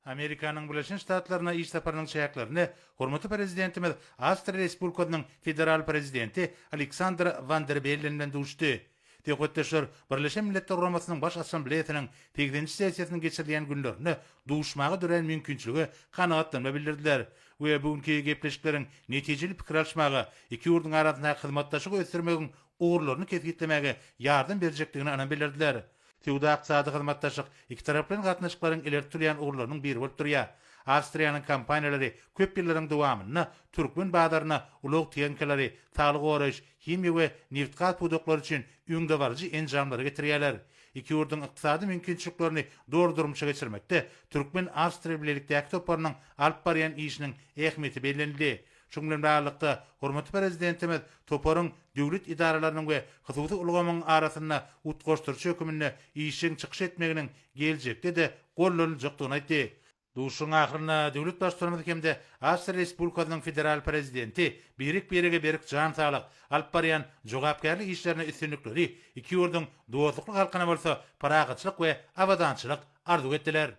Amerikanın Birleşmiş Ştatlaryna iş saparynyň çäklerini hormatly prezidentimiz Awstriýa Respublikasynyň federal prezidenti Alexander Van der Bellen bilen duşdy. Teşekkür Birleşen Milletler Guramasynyň baş assambleýasynyň 8-nji sessiýasyny geçirilýän günlerini duşmagy dören mümkinçiligi kanagatlanma bildirdiler. We bugünkü gepleşikleriň netijeli pikir alşmagy iki ýurduň arasyndaky hyzmatdaşygy ösdürmegiň uğurlaryny kesgitlemege ýardam berjekdigini anan bildirdiler. Tewda ykdysady hyzmatdaşyk iki taraplaryň gatnaşyklaryň ileri sürýän uğurlarynyň biri bolup durýar. Awstriýanyň kompaniýalary köp ýyllaryň dowamyny türkmen badaryna ulug teňkeleri, saglyk goraş, himiýa we neft-gaz pudoklary üçin öňde barjy enjamlary getirýärler. Iki ýurduň ykdysady mümkinçiliklerini dogry durmuşa geçirmekde türkmen Awstriýa bilelikdäki toparynyň alyp barýan işiniň ähmiýeti bellenildi. Şoň bilen baglanykda hormatly prezidentimiz toparyň döwlet idaralarynyň we hyzby ulgamyň arasynda utgoşdurçy hökümine işiň çykyş etmeginiň geljekde de gollanyljakdygyny aýtdy. Duşun ahyrına döwlet başçylygymyz hemde Awstriýa Respublikasynyň federal prezidenti berik jan saglyk alyp barýan jogapkärlik işlerine üstünlikleri iki ýurduň dostlukly halkyna bolsa paragatçylyk we awadançylyk arzu etdiler.